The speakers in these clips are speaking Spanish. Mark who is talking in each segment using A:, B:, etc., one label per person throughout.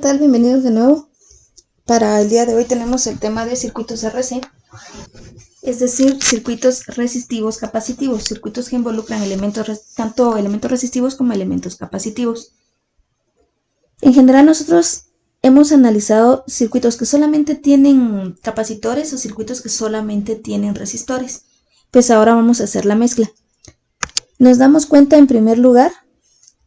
A: tal? Bienvenidos de nuevo. Para el día de hoy tenemos el tema de circuitos RC, es decir, circuitos resistivos capacitivos, circuitos que involucran tanto elementos resistivos como elementos capacitivos. En general nosotros hemos analizado circuitos que solamente tienen capacitores o circuitos que solamente tienen resistores. Pues ahora vamos a hacer la mezcla. Nos damos cuenta en primer lugar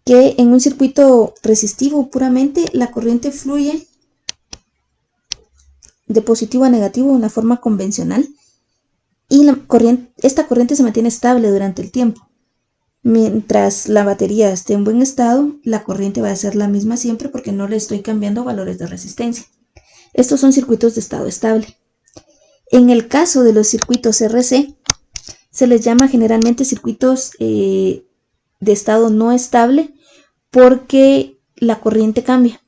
A: que en un circuito resistivo puramente la corriente fluye de positivo a negativo en la forma convencional y esta corriente se mantiene estable durante el tiempo. Mientras la batería esté en buen estado, la corriente va a ser la misma siempre porque no le estoy cambiando valores de resistencia. Estos son circuitos de estado estable. En el caso de los circuitos RC, se les llama generalmente circuitos de estado no estable porque la corriente cambia.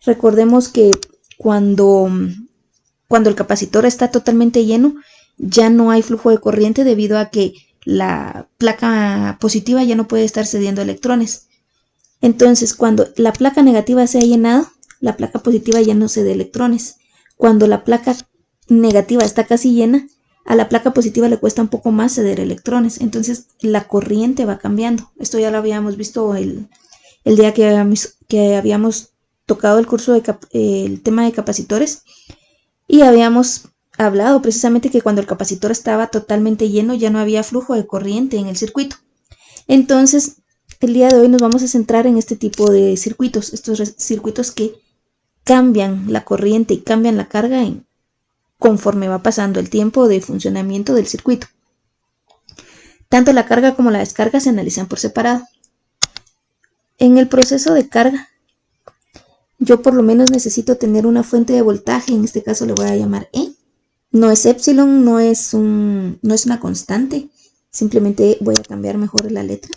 A: Recordemos que cuando el capacitor está totalmente lleno, ya no hay flujo de corriente debido a que la placa positiva ya no puede estar cediendo electrones. Entonces, cuando la placa negativa se ha llenado, la placa positiva ya no cede electrones. Cuando la placa negativa está casi llena, a la placa positiva le cuesta un poco más ceder electrones. Entonces, la corriente va cambiando. Esto ya lo habíamos visto el día que habíamos tocado el curso el tema de capacitores. Y habíamos hablado precisamente que cuando el capacitor estaba totalmente lleno ya no había flujo de corriente en el circuito. Entonces, el día de hoy nos vamos a centrar en este tipo de circuitos, estos circuitos que cambian la corriente y cambian la carga conforme va pasando el tiempo de funcionamiento del circuito. Tanto la carga como la descarga se analizan por separado. En el proceso de carga, yo por lo menos necesito tener una fuente de voltaje, en este caso le voy a llamar E. No es epsilon, no es una constante, simplemente voy a cambiar mejor la letra.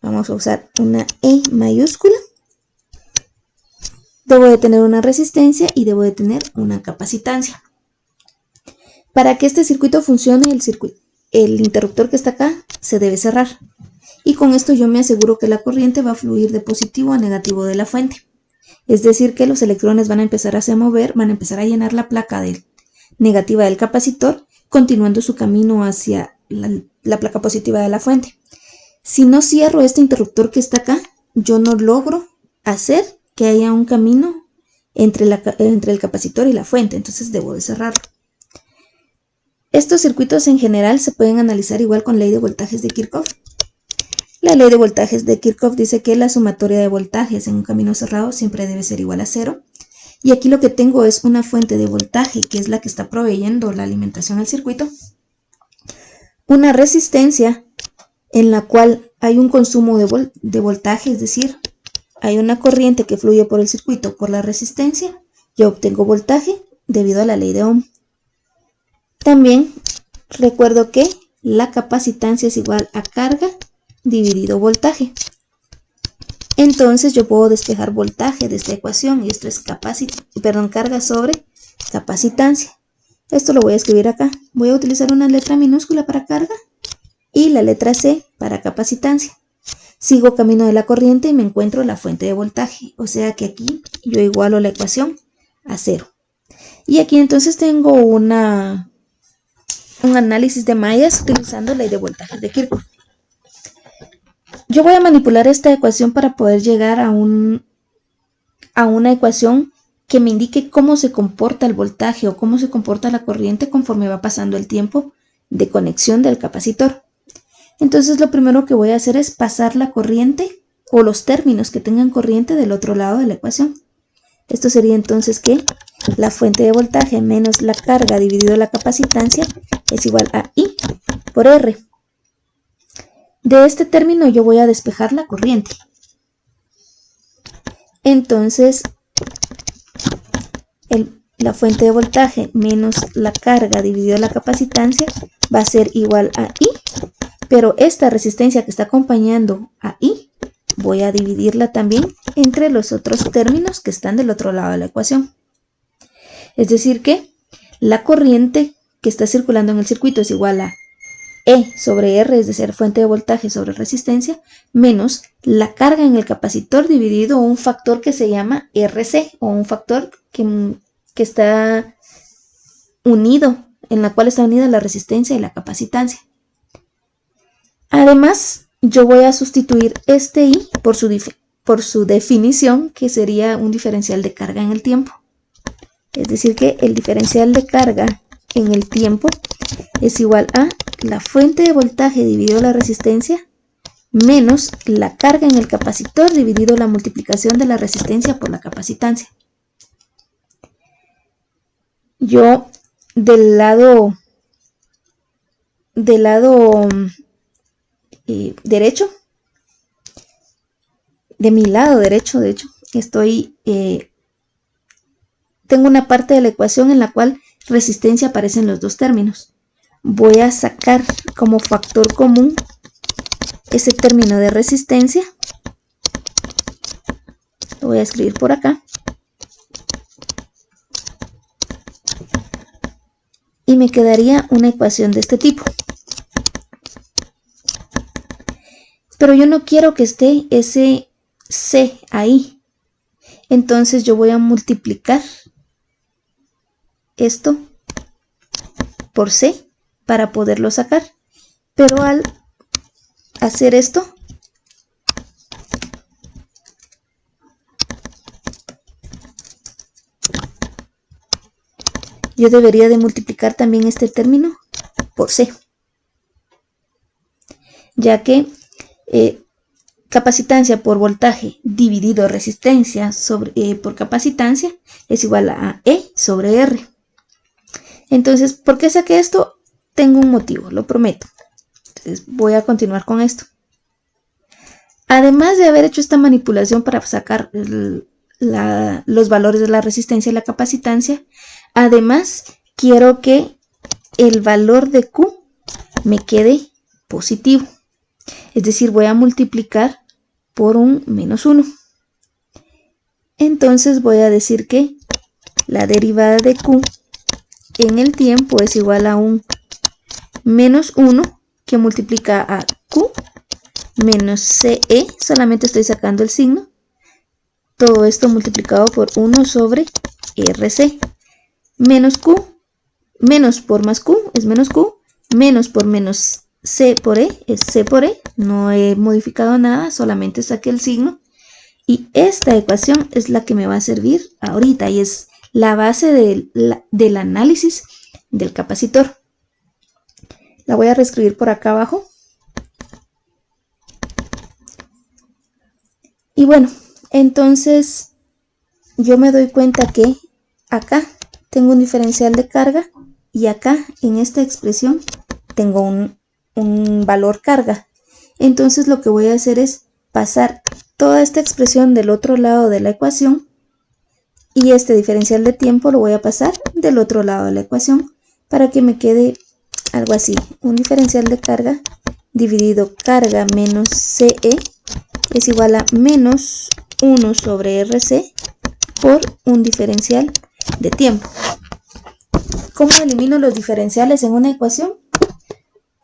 A: Vamos a usar una E mayúscula. Debo de tener una resistencia y debo de tener una capacitancia. Para que este circuito funcione, el interruptor que está acá se debe cerrar. Y con esto yo me aseguro que la corriente va a fluir de positivo a negativo de la fuente. Es decir, que los electrones van a empezar a mover, van a empezar a llenar la placa negativa del capacitor, continuando su camino hacia la placa positiva de la fuente. Si no cierro este interruptor que está acá, yo no logro hacer que haya un camino entre el capacitor y la fuente, entonces debo de cerrarlo. Estos circuitos en general se pueden analizar igual con ley de voltajes de Kirchhoff. La ley de voltajes de Kirchhoff dice que la sumatoria de voltajes en un camino cerrado siempre debe ser igual a 0. Y aquí lo que tengo es una fuente de voltaje, que es la que está proveyendo la alimentación al circuito. Una resistencia en la cual hay un consumo de voltaje, es decir, hay una corriente que fluye por el circuito por la resistencia. Yo obtengo voltaje debido a la ley de Ohm. También recuerdo que la capacitancia es igual a carga dividido voltaje. Entonces yo puedo despejar voltaje de esta ecuación y esto es carga sobre capacitancia. Esto lo voy a escribir acá. Voy a utilizar una letra minúscula para carga y la letra C para capacitancia. Sigo camino de la corriente y me encuentro la fuente de voltaje. O sea que aquí yo igualo la ecuación a 0. Y aquí entonces tengo un análisis de mallas utilizando ley de voltajes de Kirchhoff. Yo voy a manipular esta ecuación para poder llegar a una ecuación que me indique cómo se comporta el voltaje o cómo se comporta la corriente conforme va pasando el tiempo de conexión del capacitor. Entonces lo primero que voy a hacer es pasar la corriente o los términos que tengan corriente del otro lado de la ecuación. Esto sería entonces que la fuente de voltaje menos la carga dividido la capacitancia es igual a I por R. De este término yo voy a despejar la corriente. Entonces, la fuente de voltaje menos la carga dividido la capacitancia va a ser igual a I, pero esta resistencia que está acompañando a I, voy a dividirla también entre los otros términos que están del otro lado de la ecuación. Es decir que la corriente que está circulando en el circuito es igual a E sobre R, es decir, fuente de voltaje sobre resistencia, menos la carga en el capacitor dividido un factor que se llama RC, o un factor que está unido, en la cual está unida la resistencia y la capacitancia. Además, yo voy a sustituir este I por su definición, que sería un diferencial de carga en el tiempo. Es decir, que el diferencial de carga en el tiempo es igual a la fuente de voltaje dividido la resistencia menos la carga en el capacitor dividido la multiplicación de la resistencia por la capacitancia. Yo del lado derecho, de mi lado derecho, de hecho, tengo una parte de la ecuación en la cual resistencia aparece en los dos términos. Voy a sacar como factor común ese término de resistencia. Lo voy a escribir por acá. Y me quedaría una ecuación de este tipo. Pero yo no quiero que esté ese C ahí. Entonces yo voy a multiplicar esto por C para poderlo sacar. Pero al hacer esto, yo debería de multiplicar también este término por C, ya que capacitancia por voltaje dividido resistencia por capacitancia es igual a E sobre R. Entonces, ¿por qué saqué esto? Tengo un motivo, lo prometo. Entonces, voy a continuar con esto. Además de haber hecho esta manipulación para sacar los valores de la resistencia y la capacitancia, además quiero que el valor de Q me quede positivo. Es decir, voy a multiplicar por un menos 1. Entonces voy a decir que la derivada de Q en el tiempo es igual a un menos 1 que multiplica a Q menos CE, solamente estoy sacando el signo, todo esto multiplicado por 1 sobre RC, menos Q, menos por más Q es menos Q, menos por menos C por E es C por E, no he modificado nada, solamente saqué el signo, y esta ecuación es la que me va a servir ahorita y es la base del análisis del capacitor. La voy a reescribir por acá abajo. Y bueno, entonces yo me doy cuenta que acá tengo un diferencial de carga y acá en esta expresión tengo un valor carga. Entonces lo que voy a hacer es pasar toda esta expresión del otro lado de la ecuación y este diferencial de tiempo lo voy a pasar del otro lado de la ecuación para que me quede algo así, un diferencial de carga dividido carga menos CE es igual a menos 1 sobre RC por un diferencial de tiempo. ¿Cómo elimino los diferenciales en una ecuación?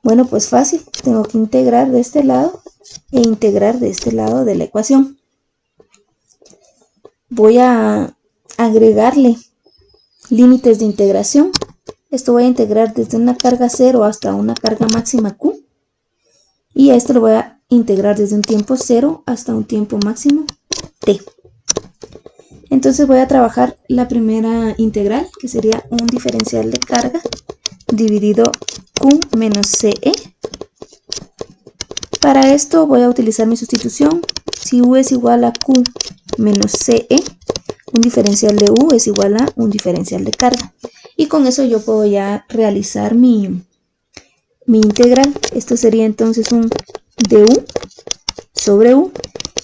A: Bueno, pues fácil, tengo que integrar de este lado e integrar de este lado de la ecuación. Voy a agregarle límites de integración. Esto voy a integrar desde una carga 0 hasta una carga máxima Q. Y a esto lo voy a integrar desde un tiempo 0 hasta un tiempo máximo T. Entonces voy a trabajar la primera integral, que sería un diferencial de carga dividido Q menos CE. Para esto voy a utilizar mi sustitución. Si U es igual a Q menos CE, un diferencial de U es igual a un diferencial de carga. Y con eso yo puedo ya realizar mi integral. Esto sería entonces un du sobre U.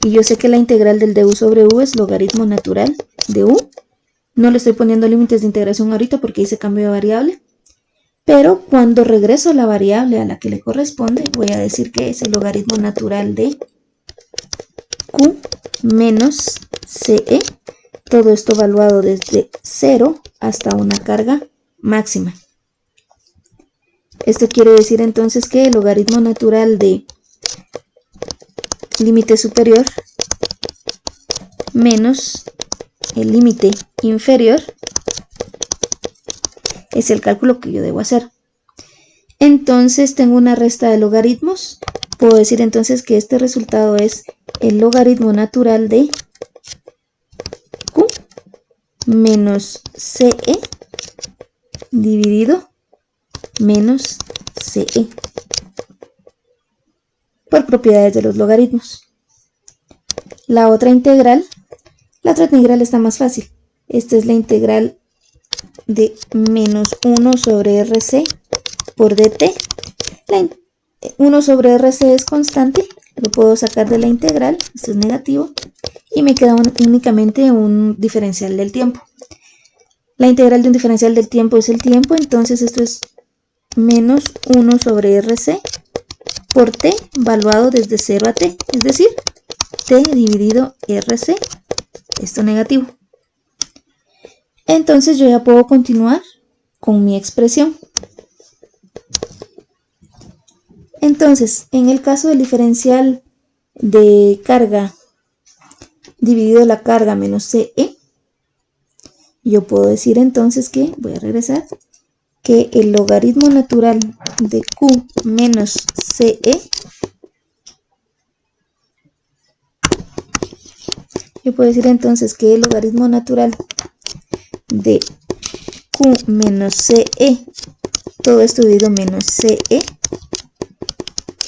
A: Y yo sé que la integral del du sobre U es logaritmo natural de U. No le estoy poniendo límites de integración ahorita porque hice cambio de variable. Pero cuando regreso la variable a la que le corresponde, voy a decir que es el logaritmo natural de Q menos CE. Todo esto evaluado desde 0 hasta una carga máxima. Esto quiere decir entonces que el logaritmo natural de límite superior menos el límite inferior es el cálculo que yo debo hacer. Entonces tengo una resta de logaritmos. Puedo decir entonces que este resultado es el logaritmo natural de Q menos CE dividido menos CE por propiedades de los logaritmos. La otra integral está más fácil. Esta es la integral de menos 1 sobre RC por DT. 1 sobre RC es constante, lo puedo sacar de la integral, esto es negativo, y me queda únicamente un diferencial del tiempo. La integral de un diferencial del tiempo es el tiempo, entonces esto es menos 1 sobre RC por T valuado desde 0 a T, es decir, T dividido RC, esto negativo. Entonces yo ya puedo continuar con mi expresión. Entonces, en el caso del diferencial de carga dividido la carga menos CE, yo puedo decir entonces que, voy a regresar, que el logaritmo natural de Q menos CE, yo puedo decir entonces que el logaritmo natural de Q menos CE, todo esto dividido menos CE,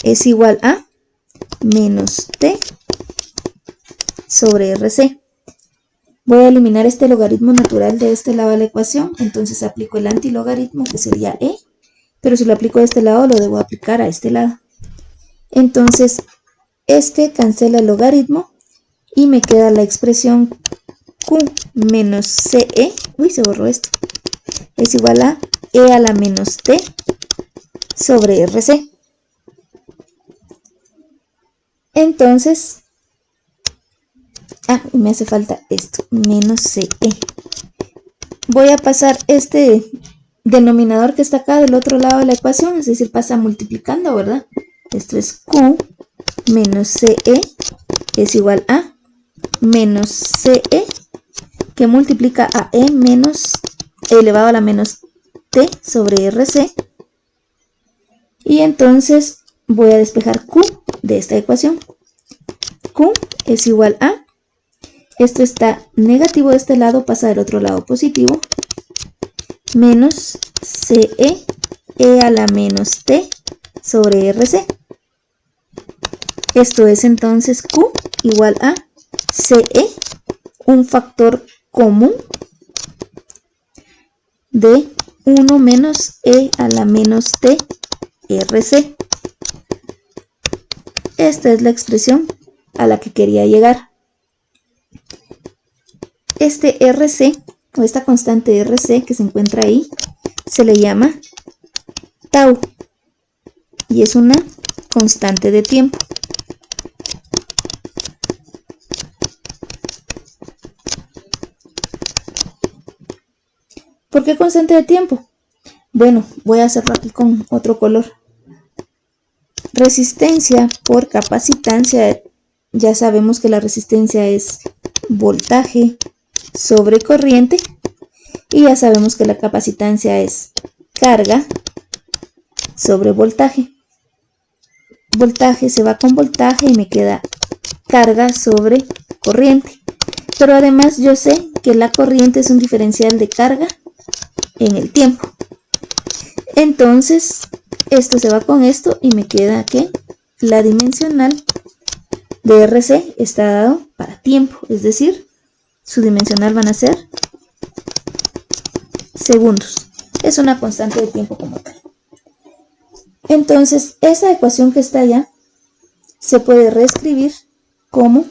A: es igual a menos T sobre RC. Voy a eliminar este logaritmo natural de este lado de la ecuación, entonces aplico el antilogaritmo que sería E, pero si lo aplico de este lado lo debo aplicar a este lado. Entonces este cancela el logaritmo y me queda la expresión Q menos CE, se borró esto, es igual a E a la menos T sobre RC. Entonces, me hace falta esto, menos CE. Voy a pasar este denominador que está acá del otro lado de la ecuación, es decir, pasa multiplicando, ¿verdad? Esto es Q menos CE es igual a menos CE que multiplica a E menos elevado a la menos T sobre RC. Y entonces voy a despejar Q de esta ecuación. Q es igual a, esto está negativo de este lado, pasa del otro lado positivo, menos CE E a la menos T sobre RC. Esto es entonces Q igual a CE, un factor común de 1 menos E a la menos T RC. Esta es la expresión a la que quería llegar. Este RC, o esta constante RC que se encuentra ahí, se le llama tau y es una constante de tiempo. ¿Por qué constante de tiempo? Bueno, voy a hacerlo aquí con otro color. Resistencia por capacitancia, ya sabemos que la resistencia es voltaje sobre corriente y ya sabemos que la capacitancia es carga sobre voltaje. Voltaje se va con voltaje y me queda carga sobre corriente. Pero además yo sé que la corriente es un diferencial de carga en el tiempo. Entonces esto se va con esto y me queda que la dimensional de RC está dado para tiempo, es decir, su dimensional van a ser segundos. Es una constante de tiempo como tal. Entonces esa ecuación que está allá se puede reescribir como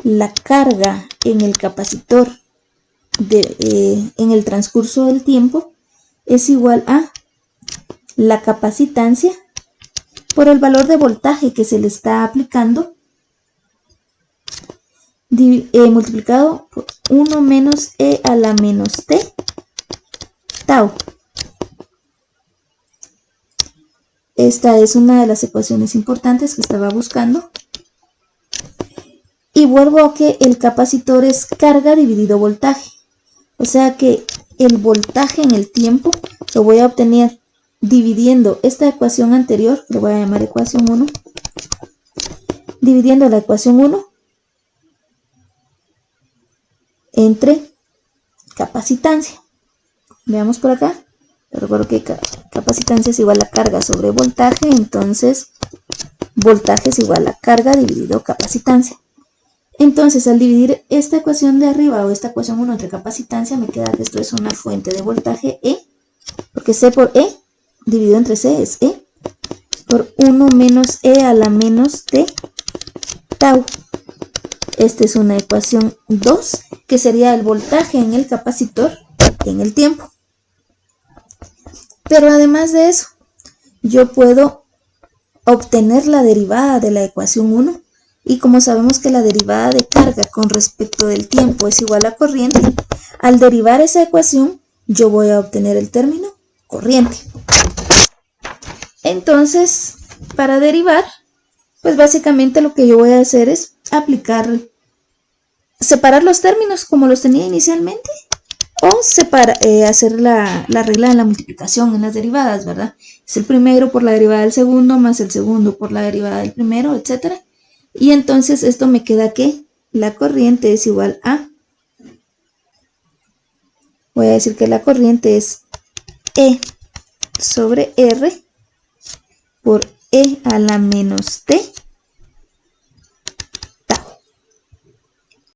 A: la carga en el capacitor en el transcurso del tiempo es igual a la capacitancia por el valor de voltaje que se le está aplicando multiplicado por 1 menos E a la menos T tau. Esta es una de las ecuaciones importantes que estaba buscando. Y vuelvo a que el capacitor es carga dividido voltaje. O sea que el voltaje en el tiempo lo voy a obtener dividiendo esta ecuación anterior, le voy a llamar ecuación 1, dividiendo la ecuación 1 entre capacitancia. Veamos por acá. Recuerdo que capacitancia es igual a carga sobre voltaje, entonces voltaje es igual a carga dividido capacitancia. Entonces, al dividir esta ecuación de arriba o esta ecuación 1 entre capacitancia, me queda que esto es una fuente de voltaje E, porque C por E dividido entre C es E, por 1 menos E a la menos T tau. Esta es una ecuación 2, que sería el voltaje en el capacitor en el tiempo. Pero además de eso, yo puedo obtener la derivada de la ecuación 1. Y como sabemos que la derivada de carga con respecto del tiempo es igual a corriente, al derivar esa ecuación, yo voy a obtener el término corriente. Entonces, para derivar, pues básicamente lo que yo voy a hacer es separar los términos como los tenía inicialmente, o hacer la regla de la multiplicación en las derivadas, ¿verdad? Es el primero por la derivada del segundo, más el segundo por la derivada del primero, etcétera. Y entonces esto me queda que la corriente es igual a, voy a decir que la corriente es E sobre R por E a la menos T